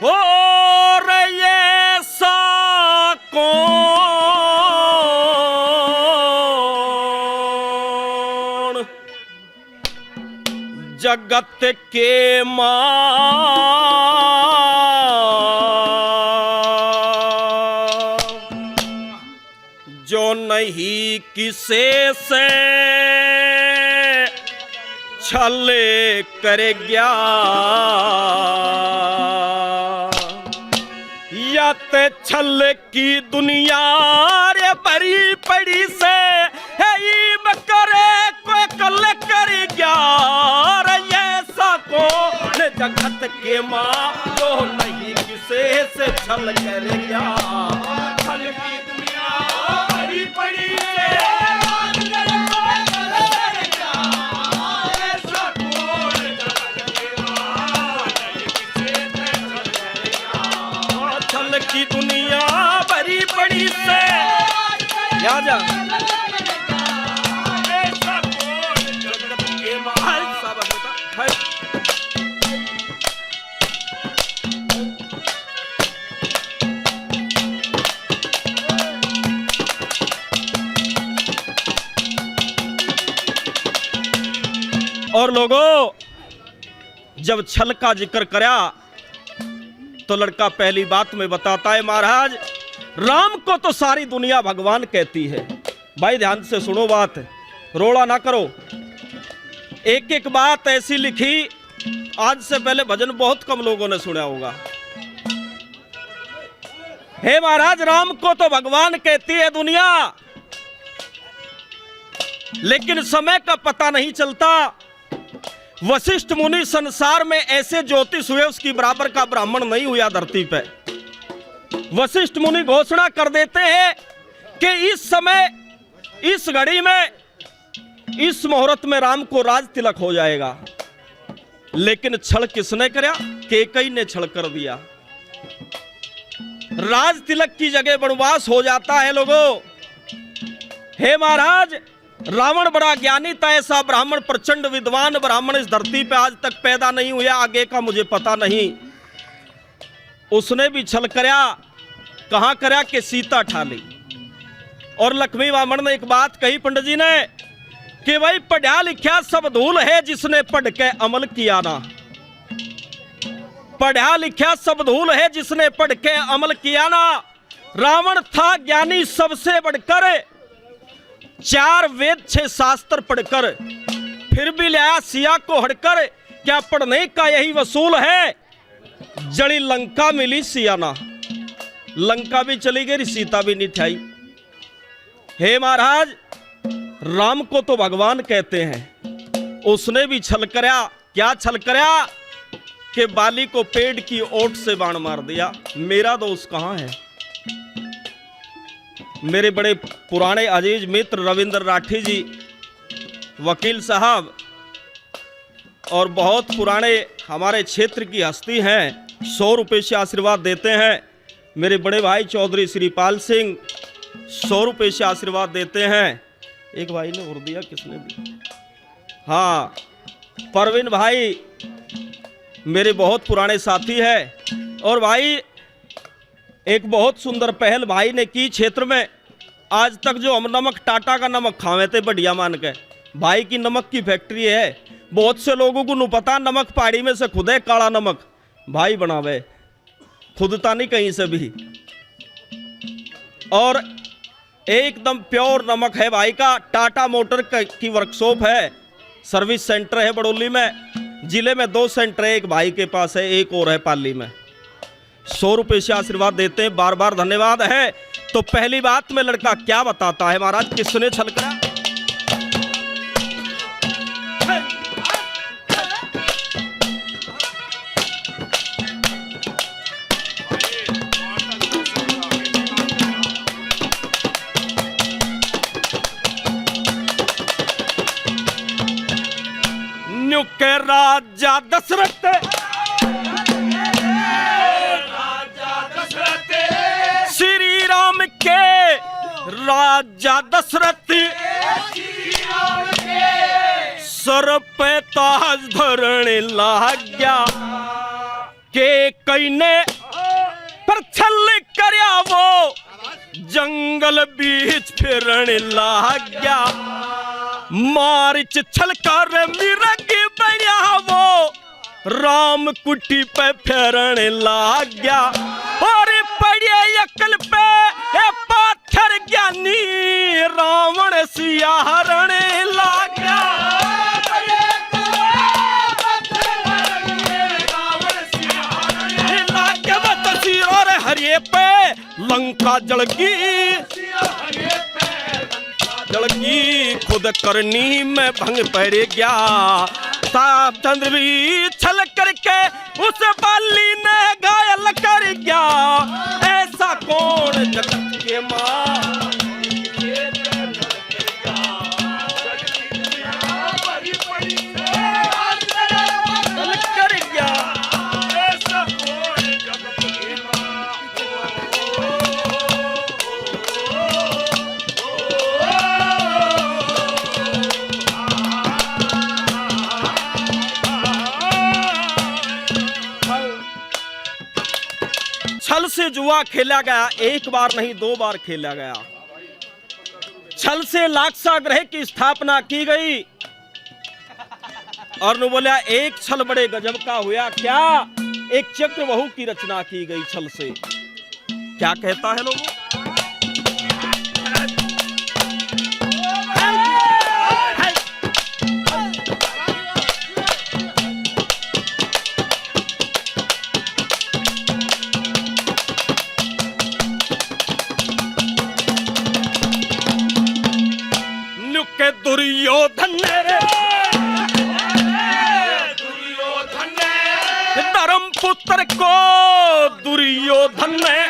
और ये सा कौन जगत के मां जो नहीं किसे से छल कर गया या ते छल की दुनिया रे भरी पड़ी से है करे कोई कल कर गया ये सको जगत के मां जो नहीं किसे से छल कर गया छल की दुनिया भरी पड़ी से की दुनिया भरी पड़ी से या जा और लोगों जब छल का जिक्र करा तो लड़का पहली बात में बताता है महाराज राम को तो सारी दुनिया भगवान कहती है। भाई ध्यान से सुनो बात, रोड़ा ना करो। एक एक बात ऐसी लिखी आज से पहले भजन बहुत कम लोगों ने सुना होगा। हे महाराज राम को तो भगवान कहती है दुनिया, लेकिन समय का पता नहीं चलता। वशिष्ठ मुनि संसार में ऐसे ज्योतिष हुए उसकी बराबर का ब्राह्मण नहीं हुआ धरती पे। वशिष्ठ मुनि घोषणा कर देते हैं कि इस समय इस घड़ी में इस मुहूर्त में राम को राज तिलक हो जाएगा। लेकिन छल किसने किया? कैकेयी ने छल कर दिया। राज तिलक की जगह वनवास हो जाता है लोगों। हे महाराज रावण बड़ा ज्ञानी था, ऐसा ब्राह्मण प्रचंड विद्वान ब्राह्मण इस धरती पे आज तक पैदा नहीं हुआ, आगे का मुझे पता नहीं। उसने भी छल करया। कहां करया कि सीता ठा ली। और लक्ष्मी ब्राह्मण ने एक बात कही पंडित जी ने कि भाई पढ़ा लिखा सब धूल है जिसने पढ़ के अमल किया ना। पढ़ा लिखा सब धूल है जिसने पढ़ के अमल किया ना। रावण था ज्ञानी सबसे बढ़कर, 4 वेद 6 शास्त्र पढ़कर, फिर भी लाया सिया को हटकर। क्या पढ़ने का यही वसूल है? जड़ी लंका मिली सियाना, लंका भी चली गई सीता भी नहीं ठाई। हे महाराज राम को तो भगवान कहते हैं, उसने भी छल करया। क्या छल करया कि बाली को पेड़ की ओट से बाण मार दिया। मेरा दोष कहां है? मेरे बड़े पुराने अजीज मित्र रविंद्र राठी जी वकील साहब और बहुत पुराने हमारे क्षेत्र की हस्ती हैं, 100 रुपये से आशीर्वाद देते हैं। मेरे बड़े भाई चौधरी श्रीपाल सिंह 100 रुपये से आशीर्वाद देते हैं। एक भाई ने और दिया, किसने दिया? हाँ परवीन भाई मेरे बहुत पुराने साथी है। और भाई एक बहुत सुंदर पहल भाई ने की क्षेत्र में। आज तक जो हम नमक टाटा का नमक खावे थे बढ़िया मान के, भाई की नमक की फैक्ट्री है। बहुत से लोगों को नहीं पता नमक पहाड़ी में से खुद है, काला नमक भाई बनावे, खुदता नहीं कहीं से भी। और एकदम प्योर नमक है भाई का। टाटा मोटर की वर्कशॉप है, सर्विस सेंटर है बड़ौली में। जिले में 2 सेंटर है, एक भाई के पास है, एक और है पाली में। 100 रुपये से आशीर्वाद देते हैं, बार बार धन्यवाद है। तो पहली बात में लड़का क्या बताता है महाराज किसने छल करा? न्यू के राजा दशरथ श्री राम के राजा दशरथ सर पे ताज धरने लग गया के कई ने पर छल करया वो जंगल बीच फिरन लाग गया। मारिच छलकार मिरग बया वो राम कुटी पे फिरन लाग गया। और पड़े अकल पे पाथर ज्ञानी रावण सियारण लाग गया। और हरिये पे लंका जलगी खुद करनी में भंग पड़ गया। साफ चंद्र भी छल करके उस बाली ने घायल कर गया। ऐसा कौन जगत के मां कर गया। छल से जुआ खेला गया, एक बार नहीं 2 बार खेला गया। छल से लाक्षागृह ग्रह की स्थापना की गई। और न बोला एक छल बड़े गजब का हुआ क्या, एक चक्रवाहू की रचना की गई छल से। क्या कहता है लोगों? के दुर्योधन रे धर्म पुत्र को दुर्योधन ने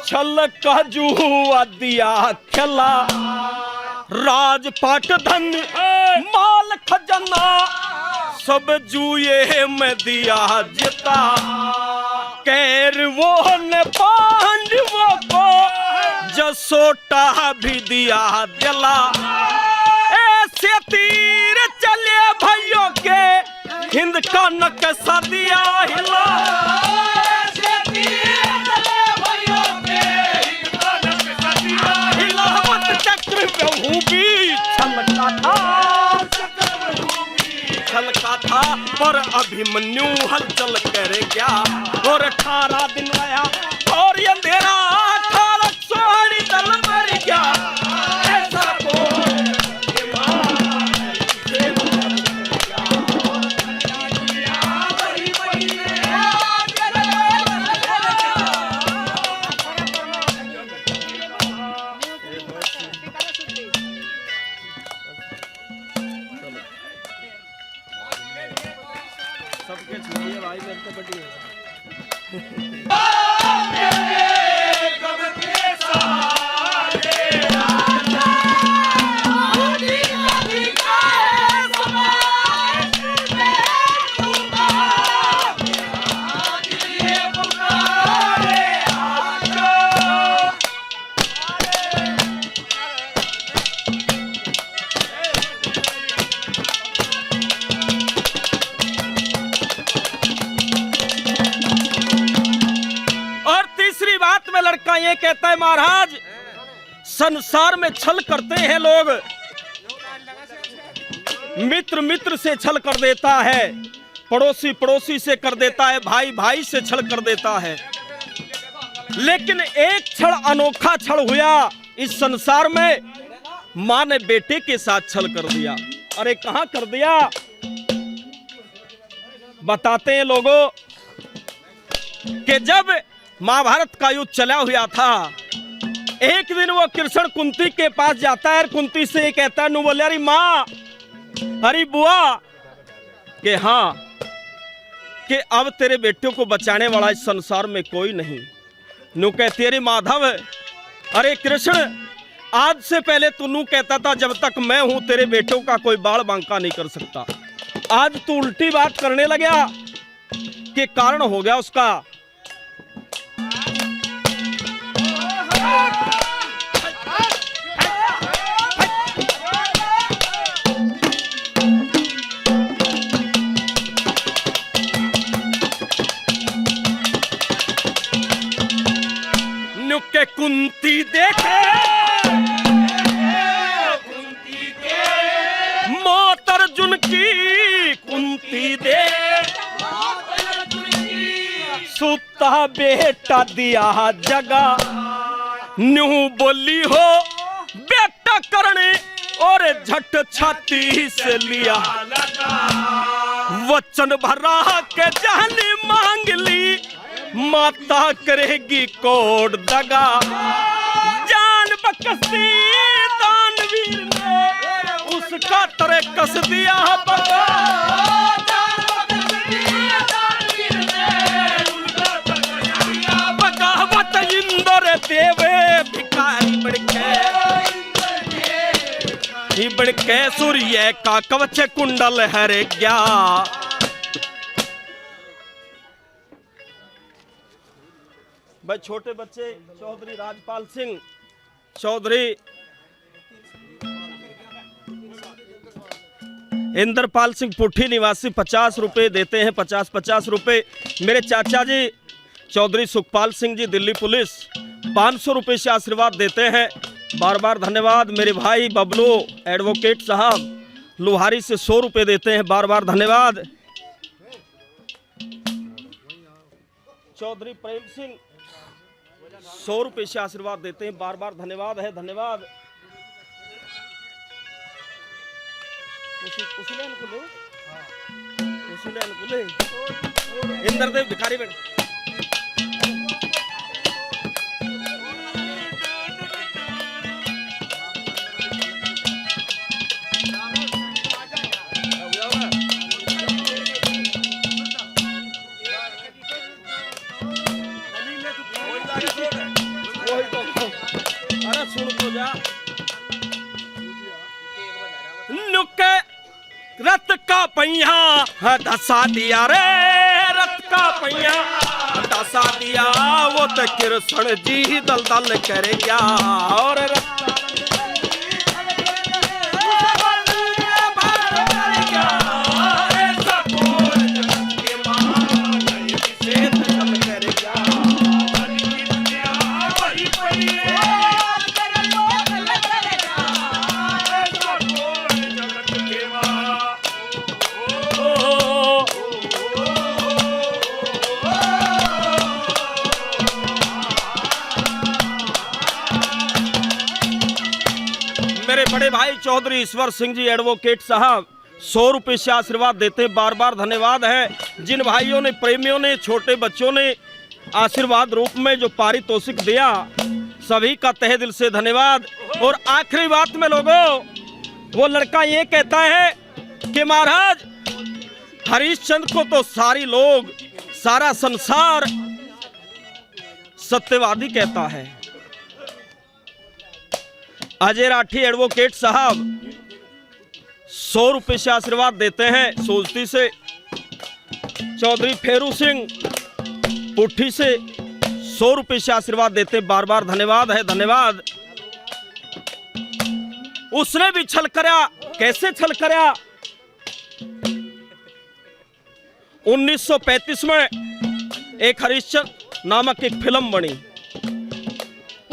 छल का जुआ दिया खिला। राजपाट धन माल खजाना सब जुए में दिया जिता। कैरवो ने पांडवों को जसोटा भी दिया दिला। ऐसे तीर चले भाइयों के हिंद का नक्शा दिया हिला। ऐसे तीर चले भाइयों के हिंद का नक्शा दिया हिला। चक्रव्यूह भी छलका था पर अभिमन्यु हलचल कर गया। और 18 दिन आया और अंधेरा सोहनी दल मर गया। ऐसा सबके छुट्टी भाई मेरे से बड़ी है। लड़का ये कहता है महाराज संसार में छल करते हैं लोग। मित्र मित्र से छल कर देता है, पड़ोसी पड़ोसी से कर देता है, भाई भाई से छल कर देता है। लेकिन एक छल अनोखा छल हुआ इस संसार में। मां ने बेटे के साथ छल कर दिया। अरे कहां कर दिया बताते हैं लोगों कि जब महाभारत का युद्ध चला हुआ था, एक दिन वो कृष्ण कुंती के पास जाता है। कुंती से ये कहता है, नु बोले अरे माँ अरे बुआ कि हाँ कि अब तेरे बेटे को बचाने वाला इस संसार में कोई नहीं। नु कहती अरे माधव अरे कृष्ण आज से पहले तू नू कहता था जब तक मैं हूं तेरे बेटों का कोई बाल बांका नहीं कर सकता। आज तू उल्टी बात करने लगा कि कारण हो गया उसका। कुंती देखे मौत अर्जुन की कुंती दे सुता बेटा दिया जगा न्यू बोली हो बेटा करने और झट छाती से लिया वचन भरा के जाने मांग ली माता करेगी कोड दगा जान बकसी दानवीर ने उसका तरे कस दिया बगा बगावत इंद्र देवे भिखारी बढ़के सूर्य का कवच कुंडल हर गया। भाई छोटे बच्चे चौधरी राजपाल सिंह चौधरी इंद्रपाल सिंह पुठी निवासी 50 रुपए देते हैं। 50 रुपए। मेरे चाचा जी चौधरी सुखपाल सिंह जी दिल्ली पुलिस 500 रुपए से आशीर्वाद देते हैं। बार बार धन्यवाद। मेरे भाई बबलू एडवोकेट साहब लोहारी से 100 रुपए देते हैं। बार बार धन्यवाद। चौधरी प्रेम सिंह 100 रुपए से आशीर्वाद देते हैं। बार बार धन्यवाद है। धन्यवाद। इंद्रदेव भिखारी बेट सुन तो जा नुके रथ का पहिया धसा दिया रे रथ का पहिया धसा दिया वो तो कृष्ण जी दल दल कर गया और बड़े भाई चौधरी ईश्वर सिंह जी एडवोकेट साहब 100 रुपए से आशीर्वाद देते हैं। बार बार धन्यवाद है। जिन भाइयों ने प्रेमियों ने छोटे बच्चों ने आशीर्वाद रूप में जो पारितोषिक दिया सभी का तहे दिल से धन्यवाद। और आखिरी बात में लोगों वो लड़का ये कहता है कि महाराज हरिश्चंद्र को तो सारी लोग सारा संसार सत्यवादी कहता है। अजय राठी एडवोकेट साहब 100 रुपए से आशीर्वाद देते हैं सोजती से। चौधरी फेरू सिंह पुठी से 100 रुपए से आशीर्वाद देते हैं। बार बार धन्यवाद है। धन्यवाद। उसने भी छल करया। कैसे छल करया? 1935 में एक हरिश्चंद्र नामक एक फिल्म बनी।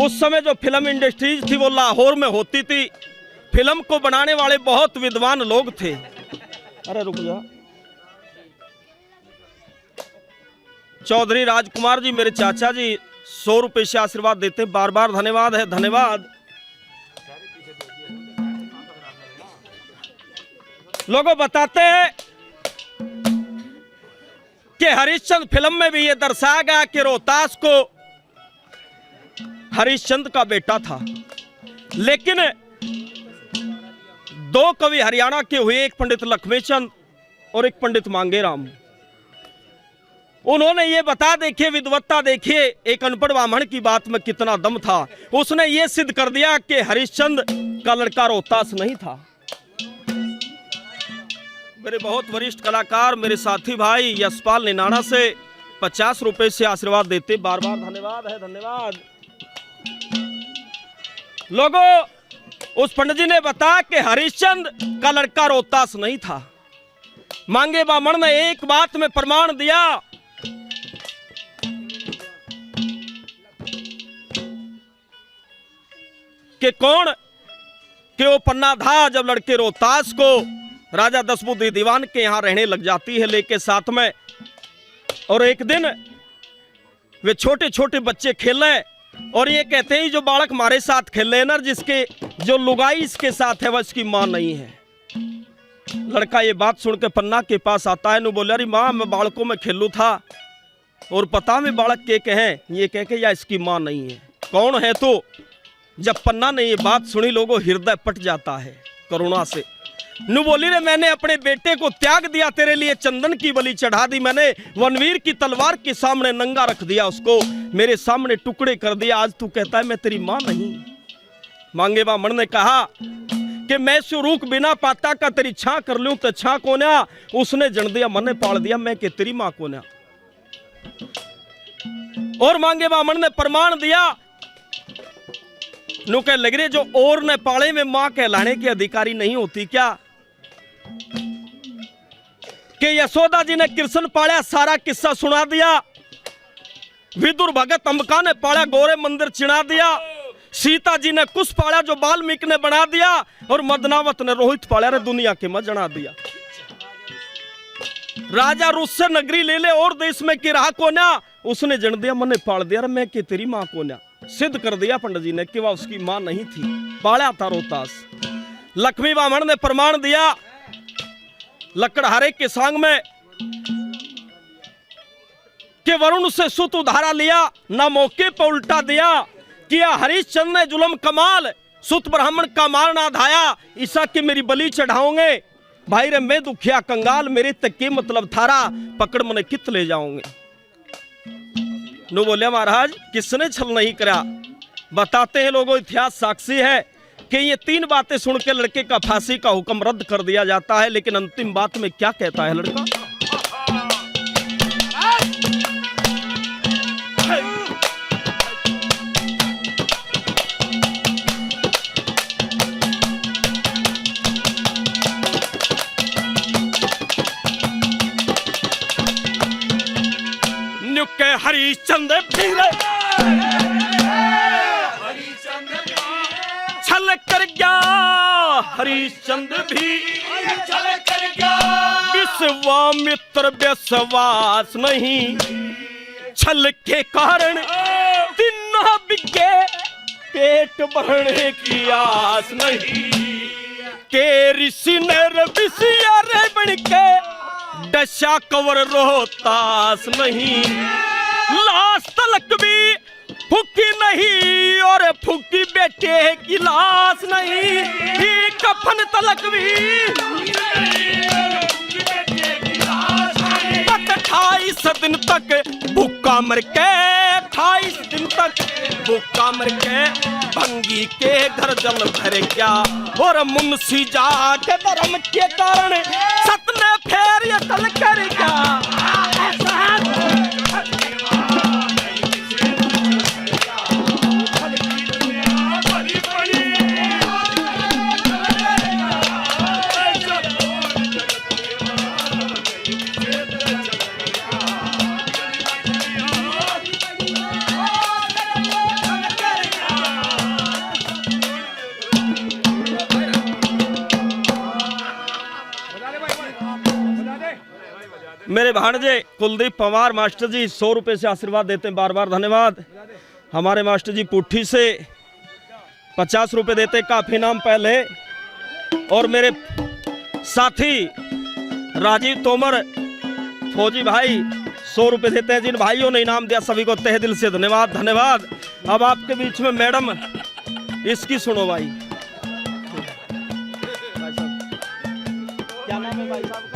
उस समय जो फिल्म इंडस्ट्रीज थी वो लाहौर में होती थी। फिल्म को बनाने वाले बहुत विद्वान लोग थे। अरे रुक जा। चौधरी राजकुमार जी मेरे चाचा जी 100 रुपए से आशीर्वाद देते हैं। बार बार धन्यवाद है। धन्यवाद। लोगों बताते हैं कि हरिश्चंद्र फिल्म में भी ये दर्शाया गया कि रोहतास को हरिश्चंद्र का बेटा था। लेकिन 2 कवि हरियाणा के हुए, एक पंडित लक्ष्मीचंद और एक पंडित मांगेराम। उन्होंने ये बता देखिए विद्वत्ता देखिए एक अनपढ़ ब्राह्मण की बात में कितना दम था। उसने ये सिद्ध कर दिया कि हरिश्चंद्र का लड़का रोहतास नहीं था। मेरे बहुत वरिष्ठ कलाकार मेरे साथी भाई यशपाल निनाणा से 50 रुपए से आशीर्वाद देते। बार बार धन्यवाद है। धन्यवाद। लोगों उस पंडित जी ने बताया कि हरिश्चंद्र का लड़का रोहतास नहीं था। मांगे ब्राह्मण ने एक बात में प्रमाण दिया कि कौन कि वो पन्ना धा जब लड़के रोहतास को राजा दसबुद्धि दीवान के यहाँ रहने लग जाती है लेके साथ में। और एक दिन वे छोटे छोटे बच्चे खेल रहे और ये कहते हैं जो बालक हमारे साथ खेल रहे ना, जिसके जो लुगाई इसके साथ है वह इसकी मां नहीं है। लड़का ये बात सुन के पन्ना के पास आता है, नु बोले अरे मां मैं बालकों में खेलू था और पता में बालक के कहे, ये कह के या इसकी मां नहीं है, कौन है तो। जब पन्ना ने ये बात सुनी लोगों हृदय पट जाता है करुणा से। नु बोली रे मैंने अपने बेटे को त्याग दिया, तेरे लिए चंदन की बलि चढ़ा दी, मैंने वनवीर की तलवार के सामने नंगा रख दिया, उसको मेरे सामने टुकड़े कर दिया, आज तू कहता है मैं तेरी मां नहीं। मांगे बामण ने कहा कि मैं सुरूख बिना पाता का तेरी छा कर लूं तो छा कोन्या, उसने जन दिया मने पाल दिया, मैं के तेरी मां कोन्या। और मांगे बामण ने प्रमाण दिया, नु कह लग रहे जो और ने पाले में मां कहलाने की अधिकारी नहीं होती क्या। कि यशोदा जी ने कृष्ण पाला, सारा किस्सा सुना दिया। विदुर भगत अंबिका ने पाला, गोरे मंदिर चिढ़ा दिया। सीता जी ने कुश पाला जो वाल्मीकि ने बना दिया, और मदनावत ने रोहित पाला रे दुनिया के में जना दिया। राजा रूस से नगरी ले ले और देश में की रहा कोन्या, उसने जन दिया मने पाल दिया रे मैं कि तेरी मां कोन्या। सिद्ध कर दिया पंडित जी ने कि वह उसकी मां नहीं थी, पाला था रोहतास। लक्ष्मी बामण ने प्रमाण दिया लकड़हारे के सांग में कि वरुण से सुत उधारा लिया, ना मौके पर उल्टा दिया, किया हरिश्चंद्र ने जुल्म कमाल, सुत ब्राह्मण का मार ना धाया, ईसा की मेरी बलि चढ़ाओगे, भाई रे मैं दुखिया कंगाल, मेरे तक के मतलब थारा, पकड़ मने कित ले जाओगे। नो बोले महाराज किसने छल नहीं करा, बताते हैं लोगों, इतिहास साक्षी है कि ये तीन बातें सुन के लड़के का फांसी का हुक्म रद्द कर दिया जाता है। लेकिन अंतिम बात में क्या कहता है लड़का, नुके हरिश्चंद्र फिरे छल कर गया, हरिश्चंद्र भी छल कर गया, विश्वामित्र विश्वास नहीं, छल के कारण तीनों बिके, पेट भरने की आस नहीं, के ऋषि ने ऋषिया रे बन के दशा कवर रोहतास नहीं, लाश तलक भी फूकी नहीं और फूकी बेटे की लाश नहीं, कफन तलक भी 28 दिन तक भूखा मर के, 28 दिन तक भूखा मर के, भंगी के घर जल भर गया, और मुंशी जाके धर्म के कारण सतने फेर ये तल कर गया। मेरे भाणजे कुलदीप पवार मास्टर जी 100 रुपए से आशीर्वाद देते हैं, बार बार धन्यवाद। हमारे मास्टर जी पुट्ठी से 50 रुपए देते, काफी नाम पहले। और मेरे साथी राजीव तोमर फौजी भाई 100 रुपए देते हैं, जिन भाइयों ने इनाम दिया सभी को तहे दिल से धन्यवाद धन्यवाद। अब आपके बीच में मैडम इसकी सुनो भाई साहब, क्या नाम है भाई साहब?